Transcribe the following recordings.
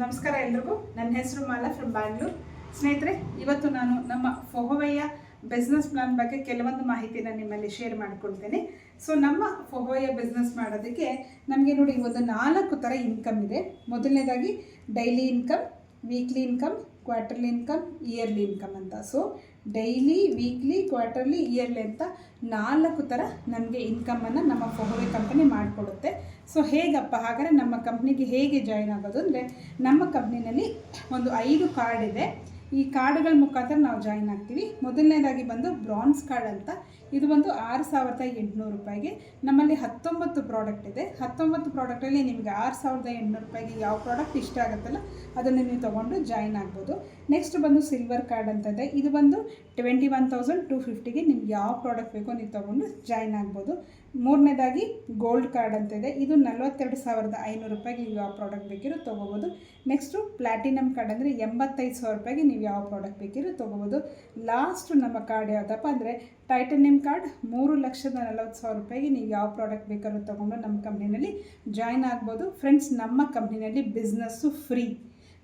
ನಮಸ್ಕಾರ ಎಲ್ರಿಗೂ. ನನ್ನ ಹೆಸರು ಮಾಲಾ ಫ್ರಮ್ ಬ್ಯಾಂಗ್ಳೂರ್. ಸ್ನೇಹಿತರೆ, ಇವತ್ತು ನಾನು ನಮ್ಮ ಫೊಹೊವೆಯ ಬಿಸ್ನೆಸ್ ಪ್ಲಾನ್ ಬಗ್ಗೆ ಕೆಲವೊಂದು ಮಾಹಿತಿನ ನಿಮ್ಮಲ್ಲಿ ಶೇರ್ ಮಾಡ್ಕೊಳ್ತೇನೆ. ನಮ್ಮ ಫೊಹೊವೆಯ ಬಿಸ್ನೆಸ್ ಮಾಡೋದಕ್ಕೆ ನಮಗೆ ನೋಡಿ ಒಂದು 4 ಥರ ಇನ್ಕಮ್ ಇದೆ. ಮೊದಲನೇದಾಗಿ daily income, weekly income, quarterly income, yearly income ಅಂತ. ಡೈಲಿ, ವೀಕ್ಲಿ, ಕ್ವಾರ್ಟರ್ಲಿ, ಇಯರ್ಲಿ ಅಂತ 4 ಥರ ನಮಗೆ ಇನ್ಕಮನ್ನು ನಮ್ಮ ಫೊಹೊವೆ ಕಂಪನಿ ಮಾಡಿಕೊಡುತ್ತೆ. ಹೇಗಪ್ಪ ಹಾಗಾದರೆ ನಮ್ಮ ಕಂಪ್ನಿಗೆ ಹೇಗೆ ಜಾಯಿನ್ ಆಗೋದು ಅಂದರೆ, ನಮ್ಮ ಕಂಪ್ನಿನಲ್ಲಿ ಒಂದು 5 ಕಾರ್ಡ್ ಇದೆ. ಈ ಕಾರ್ಡ್ಗಳ ಮುಖಾಂತರ ನಾವು ಜಾಯಿನ್ ಆಗ್ತೀವಿ. ಮೊದಲನೇದಾಗಿ ಬಂದು ಬ್ರಾನ್ಸ್ ಕಾರ್ಡ್ ಅಂತ. ಇದು ಒಂದು 6,800 ರೂಪಾಯಿಗೆ. ನಮ್ಮಲ್ಲಿ 19 ಪ್ರಾಡಕ್ಟ್ ಇದೆ. 19 ಪ್ರಾಡಕ್ಟಲ್ಲಿ ನಿಮಗೆ 6,800 ರೂಪಾಯಿಗೆ ಯಾವ ಪ್ರಾಡಕ್ಟ್ ಇಷ್ಟ ಆಗುತ್ತಲ್ಲ ಅದನ್ನು ನೀವು ತೊಗೊಂಡು ಜಾಯಿನ್ ಆಗ್ಬೋದು. ನೆಕ್ಸ್ಟ್ ಬಂದು ಸಿಲ್ವರ್ ಕಾರ್ಡ್ ಅಂತ ಇದೆ. ಇದು ಬಂದು 21,250ಗೆ ನಿಮ್ಗೆ ಯಾವ ಪ್ರಾಡಕ್ಟ್ ಬೇಕೋ ನೀವು ತೊಗೊಂಡು ಜಾಯಿನ್ ಆಗ್ಬೋದು. ಮೂರನೇದಾಗಿ ಗೋಲ್ಡ್ ಕಾರ್ಡ್ ಅಂತ ಇದೆ. ಇದು 42,500 ರೂಪಾಯಿಗೆ ನೀವು ಯಾವ ಪ್ರಾಡಕ್ಟ್ ಬೇಕಿರೋ ತೊಗೋಬೋದು. ನೆಕ್ಸ್ಟು ಪ್ಲ್ಯಾಟಿನಮ್ ಕಾರ್ಡ್ ಅಂದರೆ 85,000 ರೂಪಾಯಿಗೆ ನೀವು ಯಾವ ಪ್ರಾಡಕ್ಟ್ ಬೇಕಿರೋ ತೊಗೋಬೋದು. ಲಾಸ್ಟ್ ನಮ್ಮ ಕಾರ್ಡ್ ಯಾವುದಪ್ಪ ಅಂದರೆ ಟೈಟಾನಿಯಂ ಕಾರ್ಡ್. 3,40,000 ರೂಪಾಯಿಗೆ ನೀವು ಯಾವ ಪ್ರಾಡಕ್ಟ್ ಬೇಕಾದ್ರೂ ತೊಗೊಂಡು ನಮ್ಮ ಕಂಪ್ನಿನಲ್ಲಿ ಜಾಯಿನ್ ಆಗ್ಬೋದು. ಫ್ರೆಂಡ್ಸ್, ನಮ್ಮ ಕಂಪ್ನಿನಲ್ಲಿ ಬಿಸ್ನೆಸ್ಸು ಫ್ರೀ.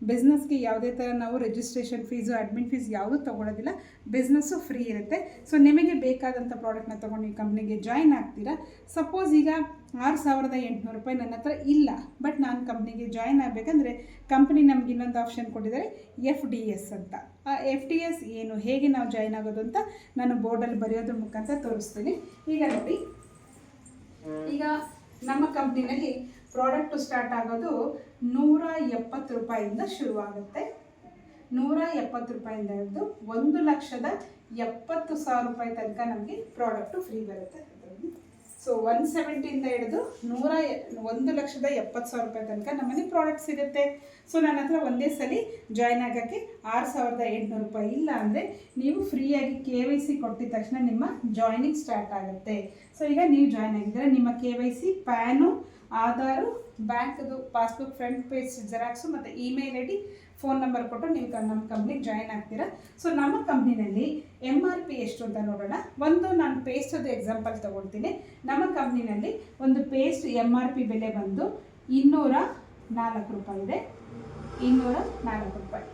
ಬಿಸ್ನೆಸ್ಗೆ ಯಾವುದೇ ಥರ ನಾವು ರಿಜಿಸ್ಟ್ರೇಷನ್ ಫೀಸು, ಅಡ್ಮಿನ್ ಫೀಸ್ ಯಾವುದೂ ತೊಗೊಳೋದಿಲ್ಲ. ಬಿಸ್ನೆಸ್ಸು ಫ್ರೀ ಇರುತ್ತೆ. ನಿಮಗೆ ಬೇಕಾದಂಥ ಪ್ರಾಡಕ್ಟ್ನ ತೊಗೊಂಡು ನೀವು ಕಂಪ್ನಿಗೆ ಜಾಯಿನ್ ಆಗ್ತೀರಾ. ಸಪೋಸ್ ಈಗ 6,800 ರೂಪಾಯಿ ನನ್ನ ಹತ್ರ ಇಲ್ಲ, ಬಟ್ ನಾನು ಕಂಪ್ನಿಗೆ ಜಾಯಿನ್ ಆಗಬೇಕಂದ್ರೆ ಕಂಪ್ನಿ ನಮ್ಗೆ ಇನ್ನೊಂದು ಆಪ್ಷನ್ ಕೊಟ್ಟಿದ್ದಾರೆ, FDS ಅಂತ. ಆ FDS ಏನು, ಹೇಗೆ ನಾವು ಜಾಯಿನ್ ಆಗೋದು ಅಂತ ನಾನು ಬೋರ್ಡಲ್ಲಿ ಬರೆಯೋದ್ರ ಮುಖಾಂತರ ತೋರಿಸ್ತೀನಿ. ಈಗ ನೋಡಿ, ಈಗ ನಮ್ಮ ಕಂಪ್ನಿನಲ್ಲಿ ಪ್ರಾಡಕ್ಟು ಸ್ಟಾರ್ಟ್ ಆಗೋದು 170 ರೂಪಾಯಿಂದ ಶುರುವಾಗುತ್ತೆ. 170 ರೂಪಾಯಿಂದ ಹಿಡಿದು 1,70,000 ರೂಪಾಯಿ ತನಕ ನಮಗೆ ಪ್ರಾಡಕ್ಟು ಫ್ರೀ ಬರುತ್ತೆ. 170ಇಂದ ಹಿಡಿದು 1,70,000 ರೂಪಾಯಿ ತನಕ ನಮ್ಮಲ್ಲಿ ಪ್ರಾಡಕ್ಟ್ ಸಿಗುತ್ತೆ. ನನ್ನ ಹತ್ರ ಒಂದೇ ಸಲ ಜಾಯ್ನ್ ಆಗೋಕ್ಕೆ 6,800 ರೂಪಾಯಿ ಇಲ್ಲ ಅಂದರೆ ನೀವು ಫ್ರೀಯಾಗಿ KYC ಕೊಟ್ಟಿದ ತಕ್ಷಣ ನಿಮ್ಮ ಜಾಯ್ನಿಂಗ್ ಸ್ಟಾರ್ಟ್ ಆಗುತ್ತೆ. ಈಗ ನೀವು ಜಾಯ್ನ್ ಆಗಿದ್ದರೆ ನಿಮ್ಮ KYC, ಪ್ಯಾನು, ಆಧಾರು, ಬ್ಯಾಂಕ್ದು ಪಾಸ್ಬುಕ್ ಫ್ರಂಟ್ ಪೇಜ್ ಜೆರಾಕ್ಸು ಮತ್ತು ಇಮೇಲ್ ID, ಫೋನ್ ನಂಬರ್ ಕೊಟ್ಟು ನೀವು ನಮ್ಮ ಕಂಪ್ನಿಗೆ ಜಾಯ್ನ್ ಆಗ್ತೀರಾ. ನಮ್ಮ ಕಂಪ್ನಿನಲ್ಲಿ MRP ಎಷ್ಟು ಅಂತ ನೋಡೋಣ. ನಾನು ಪೇಸ್ಟದು ಎಕ್ಸಾಂಪಲ್ ತೊಗೊಳ್ತೀನಿ. ನಮ್ಮ ಕಂಪ್ನಿನಲ್ಲಿ ಒಂದು ಪೇಸ್ಟ್ MRP ಬೆಲೆ ಬಂದು 204 ರೂಪಾಯಿ ಇದೆ. 204 ರೂಪಾಯಿ.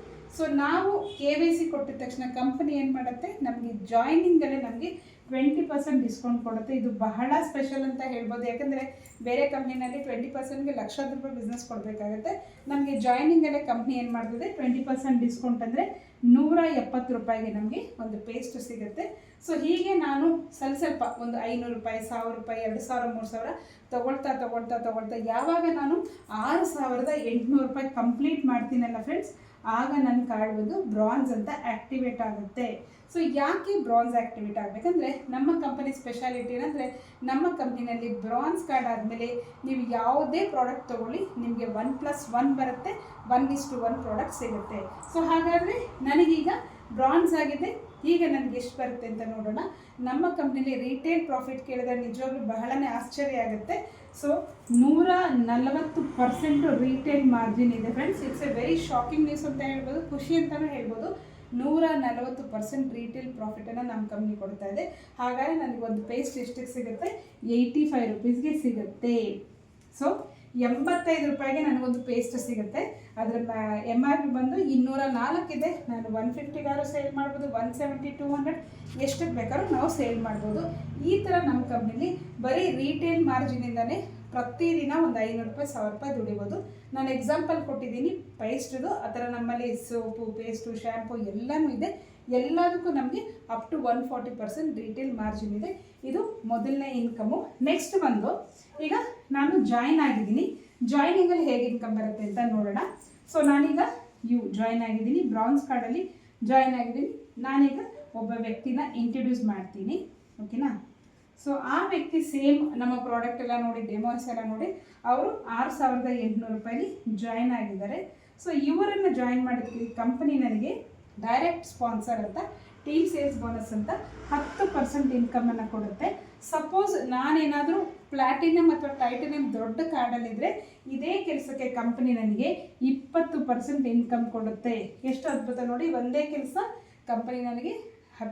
ನಾವು KYC ಕೊಟ್ಟಿದ ತಕ್ಷಣ ಕಂಪನಿ ಏನು ಮಾಡುತ್ತೆ, ನಮಗೆ ಜಾಯ್ನಿಂಗಲ್ಲೇ ನಮಗೆ 20% ಡಿಸ್ಕೌಂಟ್ ಕೊಡುತ್ತೆ. ಇದು ಬಹಳ ಸ್ಪೆಷಲ್ ಅಂತ ಹೇಳ್ಬೋದು. ಯಾಕಂದರೆ ಬೇರೆ ಕಂಪ್ನಿನಲ್ಲಿ 20%ಗೆ ಲಕ್ಷಾಂತರ ರೂಪಾಯಿ ಬಿಸ್ನೆಸ್ ಕೊಡಬೇಕಾಗುತ್ತೆ. ನಮಗೆ ಜಾಯ್ನಿಂಗಲ್ಲೇ ಕಂಪ್ನಿ ಏನು ಮಾಡ್ತದೆ, 20% ಡಿಸ್ಕೌಂಟ್ ಅಂದರೆ 170 ರೂಪಾಯಿಗೆ ನಮಗೆ ಒಂದು ಪೇಸ್ಟ್ ಸಿಗುತ್ತೆ. ಹೀಗೆ ನಾನು ಸ್ವಲ್ಪ ಒಂದು 500 ರೂಪಾಯಿ, 1,000 ರೂಪಾಯಿ, 2,000, 3,000 ತೊಗೊಳ್ತಾ ಯಾವಾಗ ನಾನು 6,800 ರೂಪಾಯಿ ಕಂಪ್ಲೀಟ್ ಮಾಡ್ತೀನಲ್ಲ ಫ್ರೆಂಡ್ಸ್, ಆಗ ನನ್ನ ಕಾರ್ಡ್ ಬಂದು ಬ್ರಾನ್ಸ್ ಅಂತ ಆ್ಯಕ್ಟಿವೇಟ್ ಆಗುತ್ತೆ. ಯಾಕೆ ಬ್ರಾನ್ಸ್ ಆ್ಯಕ್ಟಿವೇಟ್ ಆಗಬೇಕಂದ್ರೆ, ನಮ್ಮ ಕಂಪನಿ ಸ್ಪೆಷಾಲಿಟಿ ಏನಂದರೆ, ನಮ್ಮ ಕಂಪ್ನಿನಲ್ಲಿ ಬ್ರಾನ್ಸ್ ಕಾರ್ಡ್ ಆದಮೇಲೆ ನೀವು ಯಾವುದೇ ಪ್ರಾಡಕ್ಟ್ ತೊಗೊಳ್ಳಿ ನಿಮಗೆ 1+1 ಬರುತ್ತೆ. 1:1 ಪ್ರಾಡಕ್ಟ್ ಸಿಗುತ್ತೆ. ಹಾಗಾದರೆ ನನಗೀಗ ಬ್ರಾನ್ಸ್ ಆಗಿದೆ. ಈಗ ನನಗೆ ಎಷ್ಟು ಬರುತ್ತೆ ಅಂತ ನೋಡೋಣ. ನಮ್ಮ ಕಂಪ್ನಿಲಿ ರಿಟೇಲ್ ಪ್ರಾಫಿಟ್ ಕೇಳಿದ್ರೆ ನಿಜವಾಗ್ಲೂ ಬಹಳನೇ ಆಶ್ಚರ್ಯ ಆಗುತ್ತೆ. 140% ರಿಟೇಲ್ ಮಾರ್ಜಿನ್ ಇದೆ friends. It's A very shocking news ಅಂತ ಹೇಳ್ಬೋದು, ಖುಷಿ ಅಂತಲೂ ಹೇಳ್ಬೋದು. 140% ರಿಟೇಲ್ ಪ್ರಾಫಿಟನ್ನು ನಮ್ಮ ಕಂಪ್ನಿ ಕೊಡ್ತಾ ಇದೆ. ಹಾಗಾದರೆ ನನಗೆ ಒಂದು ಪೇಸ್ಟ್ ಎಷ್ಟಕ್ಕೆ ಸಿಗುತ್ತೆ, 85 ರೂಪೀಸ್ಗೆ ಸಿಗುತ್ತೆ. 85 ರೂಪಾಯಿಗೆ ನನಗೊಂದು ಪೇಸ್ಟ್ ಸಿಗುತ್ತೆ. ಅದರ MRP ಬಂದು 204 ಇದೆ. ನಾನು 150ಗಾರು ಸೇಲ್ ಮಾಡ್ಬೋದು, 170, 200 ಎಷ್ಟಕ್ಕೆ ಬೇಕಾದ್ರೂ ನಾವು ಸೇಲ್ ಮಾಡ್ಬೋದು. ಈ ಥರ ನಮ್ಮ ಕಂಪ್ನಿಲಿ ಬರೀ ರಿಟೇಲ್ ಮಾರ್ಜಿನಿಂದನೇ ಪ್ರತಿದಿನ ಒಂದು 500 ರೂಪಾಯಿ, 1,000 ರೂಪಾಯಿ ದುಡಿಬೋದು. ನಾನು ಎಕ್ಸಾಂಪಲ್ ಕೊಟ್ಟಿದ್ದೀನಿ ಪೇಸ್ಟ್ದು. ಆ ಥರ ನಮ್ಮಲ್ಲಿ ಸೋಪು, ಪೇಸ್ಟು, ಶ್ಯಾಂಪು ಎಲ್ಲನೂ ಇದೆ. ಎಲ್ಲದಕ್ಕೂ ನಮಗೆ ಅಪ್ ಟು 140% ರಿಟೇಲ್ ಮಾರ್ಜಿನ್ ಇದೆ. ಇದು ಮೊದಲನೇ ಇನ್ಕಮು. ನೆಕ್ಸ್ಟ್ ಬಂದು, ಈಗ ನಾನು ಜಾಯ್ನ್ ಆಗಿದ್ದೀನಿ. ಜಾಯ್ನಿಂಗಲ್ಲಿ ಹೇಗೆ ಇನ್ಕಮ್ ಬರುತ್ತೆ ಅಂತ ನೋಡೋಣ. ನಾನೀಗ ಜಾಯ್ನ್ ಆಗಿದ್ದೀನಿ, ಬ್ರಾನ್ಸ್ ಕಾರ್ಡಲ್ಲಿ ಜಾಯ್ನ್ ಆಗಿದ್ದೀನಿ. ನಾನೀಗ ಒಬ್ಬ ವ್ಯಕ್ತಿನ ಇಂಟ್ರೊಡ್ಯೂಸ್ ಮಾಡ್ತೀನಿ, ಓಕೆನಾ. ಆ ವ್ಯಕ್ತಿ ಸೇಮ್ ನಮ್ಮ ಪ್ರಾಡಕ್ಟ್ ಎಲ್ಲ ನೋಡಿ, ಡೆಮೋಸ್ ಎಲ್ಲ ನೋಡಿ ಅವರು 6,800 ರೂಪಾಯಿಲಿ ಜಾಯ್ನ್ ಆಗಿದ್ದಾರೆ. ಇವರನ್ನು ಜಾಯ್ನ್ ಮಾಡೋದಕ್ಕೆ ಕಂಪನಿ ನನಗೆ ಡೈರೆಕ್ಟ್ ಸ್ಪಾನ್ಸರ್ ಅಂತ, ಟೀಮ್ ಸೇಲ್ಸ್ ಬೋನಸ್ ಅಂತ 10% ಇನ್ಕಮನ್ನು ಕೊಡುತ್ತೆ. ಸಪೋಸ್ ನಾನೇನಾದರೂ ಪ್ಲ್ಯಾಟಿನಮ್ ಅಥವಾ ಟೈಟಾನಿಯಂ ದೊಡ್ಡ ಕಾರ್ಡಲ್ಲಿದ್ದರೆ ಇದೇ ಕೆಲಸಕ್ಕೆ ಕಂಪನಿ ನನಗೆ 20% ಇನ್ಕಮ್ ಕೊಡುತ್ತೆ. ಎಷ್ಟು ಅದ್ಭುತ ನೋಡಿ. ಒಂದೇ ಕೆಲಸ ಕಂಪನಿ ನನಗೆ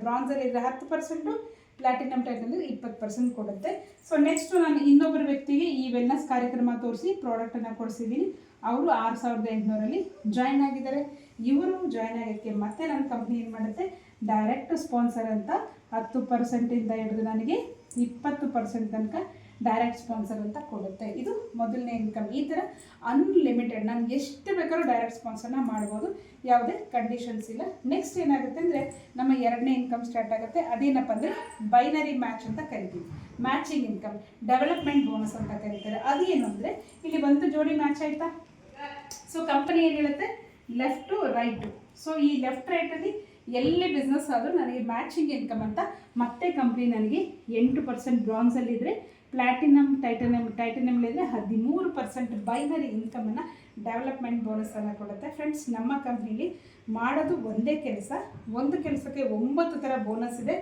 ಬ್ರಾನ್ಸಲ್ಲಿದ್ದರೆ 10%, ಪ್ಲಾಟಿನಮ್ ಟೈಟಲ್ 20% ಕೊಡುತ್ತೆ. ಸೊ ನೆಕ್ಸ್ಟ್ ನಾನು ಇನ್ನೊಬ್ಬರ ವ್ಯಕ್ತಿಗೆ ಈ ವೆಲ್ನೆಸ್ ಕಾರ್ಯಕ್ರಮ ತೋರಿಸಿ ಪ್ರಾಡಕ್ಟನ್ನು ಕೊಡಿಸಿದ್ದೀನಿ. ಅವರು 6800ರಲ್ಲಿ ಜಾಯ್ನ್ ಆಗಿದ್ದಾರೆ. ಇವರು ಜಾಯ್ನ್ ಆಗೋಕ್ಕೆ ಮತ್ತೆ ನನ್ನ ಕಂಪ್ನಿ ಏನು ಮಾಡುತ್ತೆ, ಡೈರೆಕ್ಟ್ ಸ್ಪಾನ್ಸರ್ ಅಂತ 10%ಇಂದ ಹಿಡಿದು ನನಗೆ 20% ತನಕ ಡೈರೆಕ್ಟ್ ಸ್ಪಾನ್ಸರ್ ಅಂತ ಕೊಡುತ್ತೆ. ಇದು ಮೊದಲನೇ ಇನ್ಕಮ್. ಈ ಥರ ಅನ್ಲಿಮಿಟೆಡ್ ನಾನು ಎಷ್ಟು ಬೇಕಾದ್ರೂ ಡೈರೆಕ್ಟ್ ಸ್ಪಾನ್ಸರ್ನ ಮಾಡ್ಬೋದು, ಯಾವುದೇ ಕಂಡೀಷನ್ಸ್ ಇಲ್ಲ. ನೆಕ್ಸ್ಟ್ ಏನಾಗುತ್ತೆ ಅಂದರೆ ನಮ್ಮ ಎರಡನೇ ಇನ್ಕಮ್ ಸ್ಟಾರ್ಟ್ ಆಗುತ್ತೆ. ಅದೇನಪ್ಪ ಅಂದರೆ ಬೈನರಿ ಮ್ಯಾಚ್ ಅಂತ ಕರಿತೀವಿ. ಮ್ಯಾಚಿಂಗ್ ಇನ್ಕಮ್, ಡೆವಲಪ್ಮೆಂಟ್ ಬೋನಸ್ ಅಂತ ಕರೀತಾರೆ. ಅದೇನು ಅಂದರೆ ಇಲ್ಲಿ ಒಂದು ಜೋಡಿ ಮ್ಯಾಚ್ ಆಯಿತಾ, ಸೊ ಕಂಪನಿ ಏನು ಹೇಳುತ್ತೆ ಲೆಫ್ಟ್ ಟು ರೈಟು. ಸೊ ಈ ಲೆಫ್ಟ್ ರೈಟಲ್ಲಿ ಎಲ್ಲಿ ಬಿಸ್ನೆಸ್ ಆದರೂ ನನಗೆ ಮ್ಯಾಚಿಂಗ್ ಇನ್ಕಮ್ ಅಂತ ಮತ್ತೆ ಕಂಪ್ನಿ ನನಗೆ 8% ಬ್ರಾನ್ಸಲ್ಲಿದ್ದರೆ, ಟೈಟನಮ್ಲಿದ್ದರೆ 13% ಬೈನರಿ ಇನ್ಕಮನ್ನು ಡೆವಲಪ್ಮೆಂಟ್ ಬೋನಸನ್ನು ಕೊಡುತ್ತೆ. ಫ್ರೆಂಡ್ಸ್, ನಮ್ಮ ಕಂಪ್ನಿಲಿ ಮಾಡೋದು ಒಂದೇ ಕೆಲಸ, ಒಂದು ಕೆಲಸಕ್ಕೆ 9 ಥರ ಬೋನಸ್ ಇದೆ.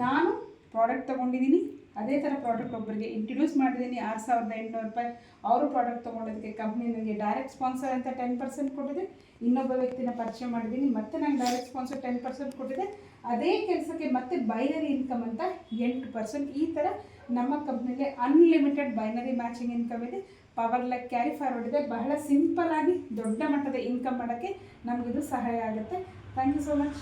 ನಾನು ಪ್ರಾಡಕ್ಟ್ ತೊಗೊಂಡಿದ್ದೀನಿ, ಅದೇ ಥರ ಪ್ರಾಡಕ್ಟ್ ಒಬ್ಬರಿಗೆ ಇಂಟ್ರೊಡ್ಯೂಸ್ ಮಾಡಿದ್ದೀನಿ 6800 ರೂಪಾಯಿ. ಅವರು ಪ್ರಾಡಕ್ಟ್ ತೊಗೊಂಡೋದಕ್ಕೆ ಕಂಪ್ನಿ ನನಗೆ ಡೈರೆಕ್ಟ್ ಸ್ಪಾನ್ಸರ್ ಅಂತ 10% ಕೊಟ್ಟಿದೆ. ಇನ್ನೊಬ್ಬ ವ್ಯಕ್ತಿನ ಪರಿಚಯ ಮಾಡಿದ್ದೀನಿ, ಮತ್ತೆ ನಂಗೆ ಡೈರೆಕ್ಟ್ ಸ್ಪಾನ್ಸರ್ 10% ಕೊಟ್ಟಿದೆ. ಅದೇ ಕೆಲಸಕ್ಕೆ ಮತ್ತೆ ಬೈನರಿ ಇನ್ಕಮ್ ಅಂತ 8%. ಈ ಥರ ನಮ್ಮ ಕಂಪ್ನಿಗೆ ಅನ್ಲಿಮಿಟೆಡ್ ಬೈನರಿ ಮ್ಯಾಚಿಂಗ್ ಇನ್ಕಮ್ ಇದೆ. ಪವರ್ ಲೆಕ್ ಕ್ಯಾರಿ ಫಾರ್ವರ್ಡ್ ಇದೆ. ಬಹಳ ಸಿಂಪಲ್ ಆಗಿ ದೊಡ್ಡ ಮಟ್ಟದ ಇನ್ಕಮ್ ಮಾಡೋಕ್ಕೆ ನಮಗಿದು ಸಹಾಯ ಆಗುತ್ತೆ. Thank you so much.